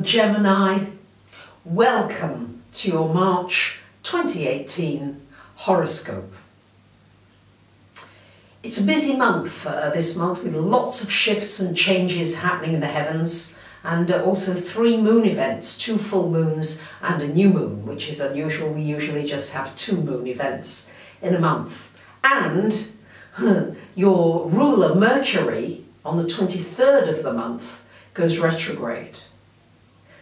Gemini, welcome to your March 2018 horoscope. It's a busy month this month with lots of shifts and changes happening in the heavens, and also 3 moon events, 2 full moons and a new moon, which is unusual. We usually just have 2 moon events in a month. And your ruler Mercury on the 23rd of the month goes retrograde.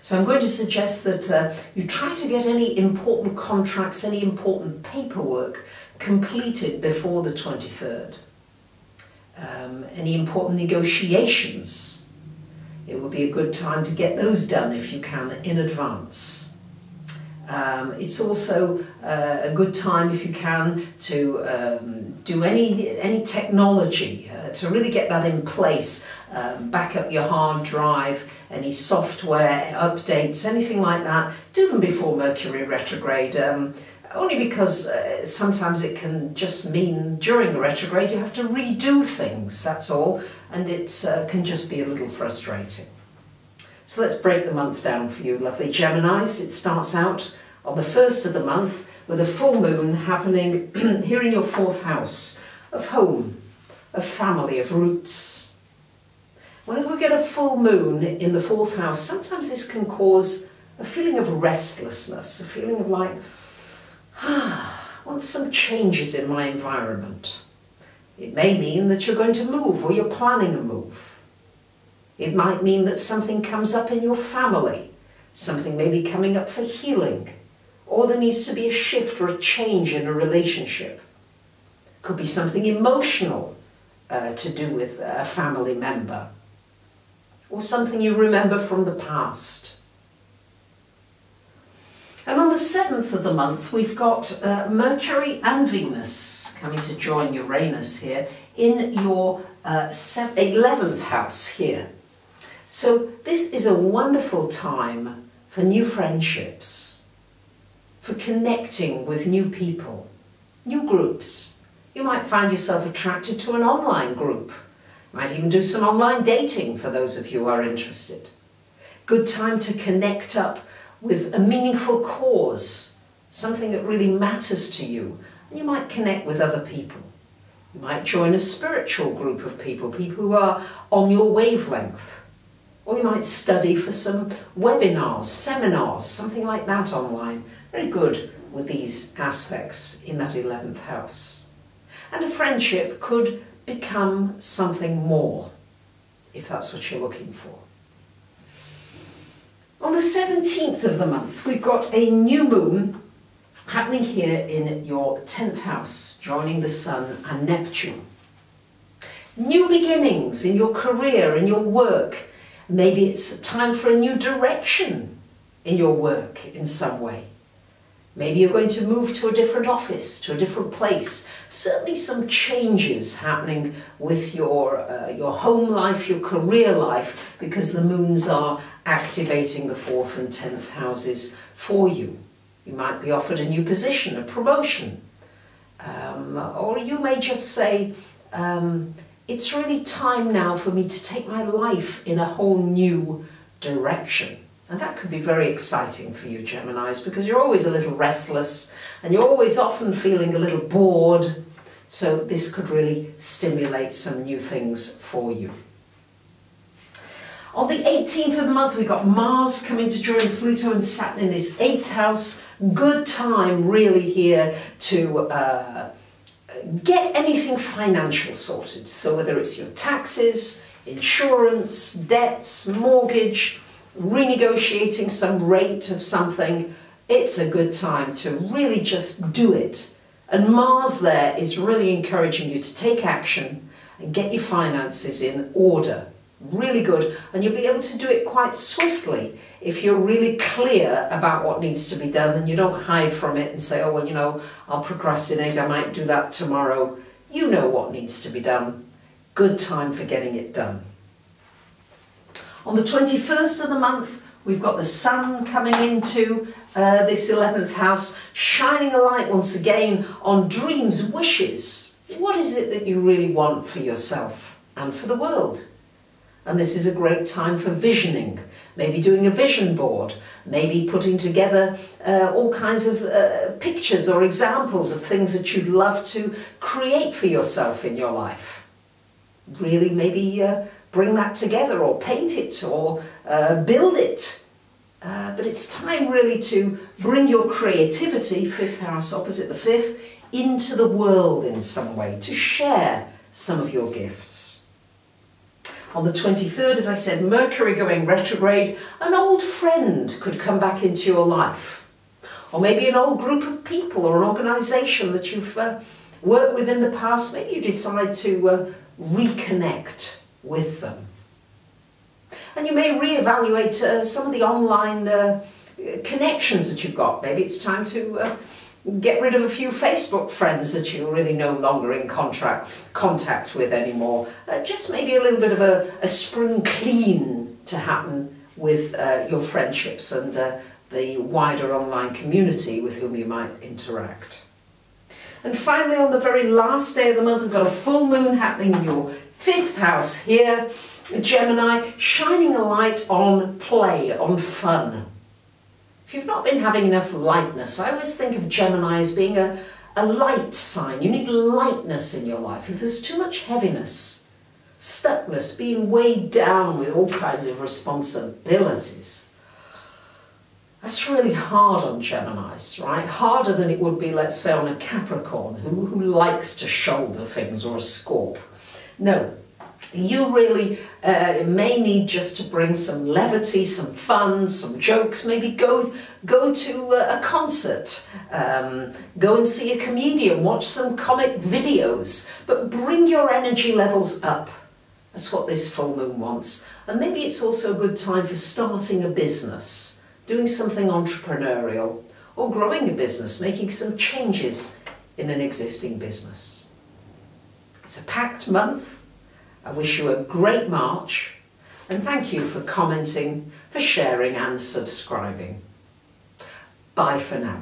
So I'm going to suggest that you try to get any important contracts, any important paperwork completed before the 23rd. Any important negotiations, it would be a good time to get those done if you can in advance. It's also a good time, if you can, to do any technology to really get that in place. Back up your hard drive, any software updates, anything like that. Do them before Mercury retrograde. Only because sometimes it can just mean during a retrograde you have to redo things, that's all, and it can just be a little frustrating. So let's break the month down for you, lovely Geminis. It starts out on the 1st of the month with a full moon happening here in your 4th house of home, of family, of roots. Whenever we get a full moon in the 4th house, sometimes this can cause a feeling of restlessness, a feeling of like, I want some changes in my environment. It may mean that you're going to move or you're planning a move. It might mean that something comes up in your family, something may be coming up for healing, or there needs to be a shift or a change in a relationship. It could be something emotional to do with a family member, or something you remember from the past. And on the 7th of the month, we've got Mercury and Venus coming to join Uranus here in your 11th house here. So this is a wonderful time for new friendships, for connecting with new people, new groups. You might find yourself attracted to an online group. You might even do some online dating for those of you who are interested. Good time to connect up with a meaningful cause, something that really matters to you, and you might connect with other people. You might join a spiritual group of people, people who are on your wavelength, or you might study for some webinars, seminars, something like that online. Very good with these aspects in that 11th house. And a friendship could become something more, if that's what you're looking for. On the 17th of the month, we've got a new moon happening here in your 10th house, joining the Sun and Neptune. New beginnings in your career, in your work. Maybe it's time for a new direction in your work in some way. Maybe you're going to move to a different office, to a different place. Certainly some changes happening with your home life, your career life, because the moons are activating the 4th and 10th houses for you. You might be offered a new position, a promotion. Or you may just say, it's really time now for me to take my life in a whole new direction. And that could be very exciting for you, Geminis, because you're always a little restless and you're always often feeling a little bored. So this could really stimulate some new things for you. On the 18th of the month, we've got Mars coming to join Pluto and Saturn in this 8th house. Good time really here to get anything financial sorted. So whether it's your taxes, insurance, debts, mortgage, renegotiating some rate of something, it's a good time to really just do it. And Mars there is really encouraging you to take action and get your finances in order. Really good, and you'll be able to do it quite swiftly if you're really clear about what needs to be done and you don't hide from it and say, oh well, you know, I'll procrastinate, I might do that tomorrow. You know what needs to be done. Good time for getting it done. On the 21st of the month, we've got the Sun coming into this 11th house, shining a light once again on dreams, wishes. What is it that you really want for yourself and for the world? And this is a great time for visioning, maybe doing a vision board, maybe putting together all kinds of pictures or examples of things that you'd love to create for yourself in your life. Really maybe bring that together, or paint it, or build it. But it's time really to bring your creativity, 5th house opposite the 5th, into the world in some way, to share some of your gifts. On the 23rd, as I said, Mercury going retrograde, an old friend could come back into your life. Or maybe an old group of people or an organisation that you've worked with in the past. Maybe you decide to reconnect with them. And you may reevaluate some of the online connections that you've got. Maybe it's time to get rid of a few Facebook friends that you're really no longer in contact with anymore. Just maybe a little bit of a spring clean to happen with your friendships and the wider online community with whom you might interact. And finally, on the very last day of the month, we've got a full moon happening in your 5th house here, Gemini, shining a light on play, on fun. If you've not been having enough lightness, I always think of Gemini as being a light sign. You need lightness in your life. If there's too much heaviness, stuckness, being weighed down with all kinds of responsibilities, that's really hard on Geminis, right? Harder than it would be, let's say, on a Capricorn who likes to shoulder things, or a Scorp. No, you really may need just to bring some levity, some fun, some jokes, maybe go to a concert, go and see a comedian, watch some comic videos, but bring your energy levels up. That's what this full moon wants. And maybe it's also a good time for starting a business, doing something entrepreneurial, or growing a business, making some changes in an existing business. It's a packed month. I wish you a great March, and thank you for commenting, for sharing and subscribing. Bye for now.